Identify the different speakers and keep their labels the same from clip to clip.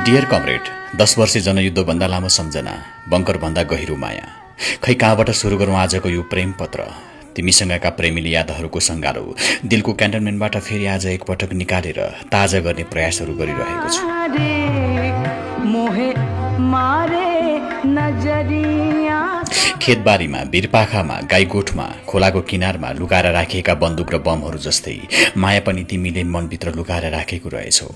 Speaker 1: Dear comrade, 10 वर्षे जनयुद्धभन्दा लामो सम्झना, बङ्करभन्दा गहिरो माया। खै कहाँबाट सुरु गरौँ आजको यो प्रेम पत्र। तिमीसँगका प्रेमिली यादहरूको सङ्गालो दिलको क्यान्टनमेन्टबाट फेरि आज एकपटक निकालेर ताजा गर्ने प्रयासहरू गरिरहेको छु। खेतबारीमा, वीरपाखामा, गाईगोठमा, खोलाको किनारमा लुकाएर राखिएका बन्दुक र बमहरू जस्तै माया पनि तिमीले मनभित्र लुकाएर राखेको रहेछौ।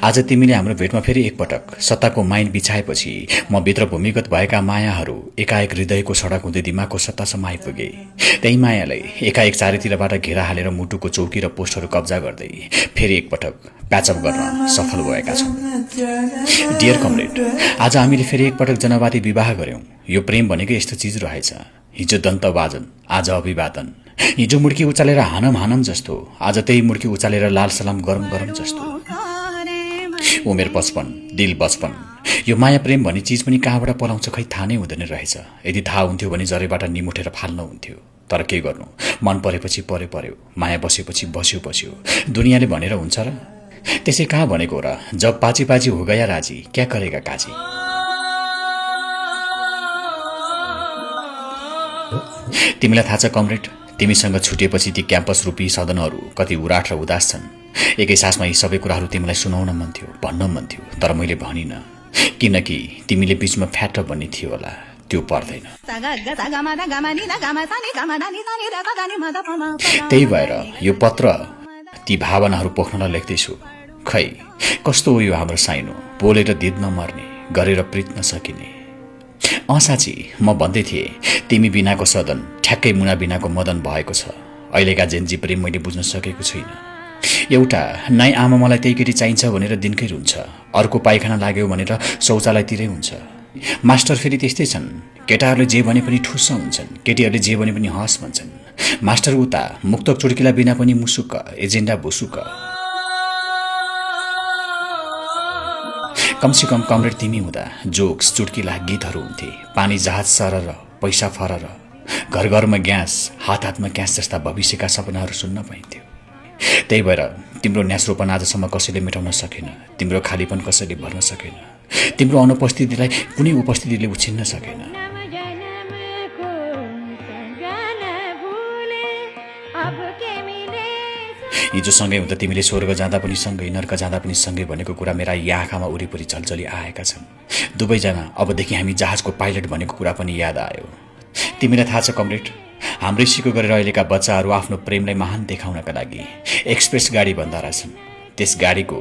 Speaker 1: आज तिमीले हाम्रो भेटमा फेरि एकपटक सत्ताको माइन बिछाएपछि म भित्र भूमिगत भएका मायाहरू एकाएक हृदयको सडक हुँदै दिमागको सत्तासम्म आइपुगे। त्यही मायालाई एकाएक चारैतिरबाट घेरा हालेर मुटुको चौकी र पोस्टहरू कब्जा गर्दै फेरि एकपटक प्याचअप गर्न सफल भएका छौँ। डियर कमरेड, आज हामीले फेरि एकपटक जनवादी विवाह गर्यौं। यो प्रेम भनेको यस्तो चिज रहेछ। हिजो दन्तवादन, आज अभिवादन। हिजो मुड्की उचालेर हानम हानम जस्तो, आज त्यही मुड्की उचालेर लाल सलाम गरम गरम जस्तो। उमेर 55, दिल बचपन। यो माया प्रेम भन्ने चिज पनि कहाँबाट पलाउँछ खै थाहा नै हुँदैन रहेछ। यदि थाहा हुन्थ्यो भने जरेबाट निमुठेर फाल्न हुन्थ्यो। तर के गर्नु, मन परेपछि पर्यो, माया बसेपछि बस्यो। दुनियाँले भनेर हुन्छ र? त्यसै कहाँ भनेको र? जब पाची पाची हो गया राजी, क्या करेगा काजी। तिमीलाई थाहा छ कमरेड, तिमीसँग छुटिएपछि ती क्याम्पस रूपी सदनहरू कति उराट र उदास छन्। एकै सासमा यी सबै कुराहरू तिमीलाई सुनाउन मन थियो, भन्न मन थियो, तर मैले भनिनँ, किनकि तिमीले बीचमा फ्याट भन्ने थियो होला, त्यो पर्दैन। त्यही भएर यो पत्र ती भावनाहरू पोख्नलाई लेख्दैछु। खै कस्तो हो यो हाम्रो साइनो, बोलेर दिद नमर्ने, गरेर प्रित नसकिने। साँची म भन्दै थिएँ, तिमी बिनाको सदन ठ्याक्कै मुना बिनाको मदन भएको छ। अहिलेका जेन्जी प्रेम मैले बुझ्न सकेको छुइनँ। एउटा नाइ आमा मलाई त्यही केटी चाहिन्छ भनेर दिनकै रुन्छ, अर्को पाइखाना लाग्यो भनेर शौचालयतिरै हुन्छ। मास्टर फेरि त्यस्तै छन्, केटाहरूले जे भने पनि ठुस्स हुन्छन्, केटीहरूले जे भने पनि हँस भन्छन्। मास्टर उता मुक्तक चुड्किला बिना पनि मुसुक्क, एजेन्डा भुसुक्क। कमसे कम कमरेड तिमी हुँदा जोक्स चुड्किला गीतहरू हुन्थे, पानी जहाज सरर, पैसा फरर, घर घरमा ग्यास, हात हातमा ग्यास जस्ता भविष्यका सपनाहरू सुन्न पाइन्थ्यो। त्यही भएर तिम्रो न्यास्रोपन आजसम्म कसैले मेटाउन सकेन, तिम्रो खालीपन कसैले भर्न सकेन, तिम्रो अनुपस्थितिलाई कुनै उपस्थितिले उछिन्न सकेन। हिजो सँगै हुँदा तिमीले स्वर्ग जाँदा पनि सँगै, नर्क जाँदा पनि सँगै भनेको कुरा मेरा यी आँखामा वरिपरि झलझली आएका छन्। दुवैजना अबदेखि हामी जहाजको पाइलट भनेको कुरा पनि याद आयो। तिमीलाई थाहा छ कमरेड, हाम्रै सिको गरेर अहिलेका बच्चाहरू आफ्नो प्रेमलाई महान देखाउनका लागि एक्सप्रेस गाडी भन्दा रहेछन्। त्यस गाडीको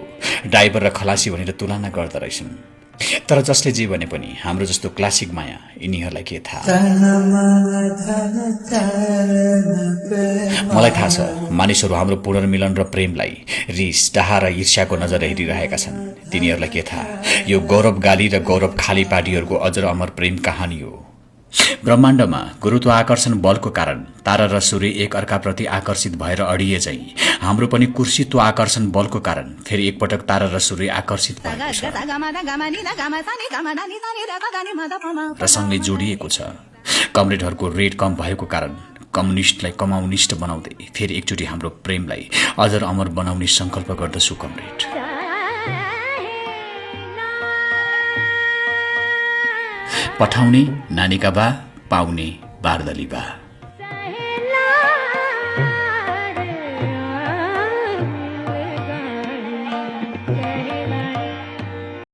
Speaker 1: ड्राइभर र खलासी भनेर तुलना गर्दा रहेछन्। तर जसले जे भने पनि हाम्रो जस्तो क्लासिक माया यिनीहरूलाई के थाहा। मलाई थाहा छ मानिसहरू हाम्रो पुनर्मिलन र प्रेमलाई रिस, डाहा र ईर्ष्याको नजर हेरिरहेका छन्। तिनीहरूलाई के थाहा, यो गौरव गाली र गौरव खाली पार्टीहरूको अजर अमर प्रेम कहानी हो। ब्रह्माण्डमा गुरुत्वाकर्षण बलको कारण तारा र सूर्य एक अर्काप्रति आकर्षित भएर अडिए चाहिँ हाम्रो पनि कुर्सित्व आकर्षण बलको कारण फेरि एकपटक तारा र सूर्य आकर्षित भएको छ र सँगै जोडिएको छ। कमरेडहरूको रेट कम भएको कारण कम्युनिस्टलाई कमाउनिस्ट बनाउँदै फेरि एकचोटि हाम्रो प्रेमलाई अजर अमर बनाउने संकल्प गर्दछु कमरेड। पठाउने नानीका बा, पाउने बारदली बा।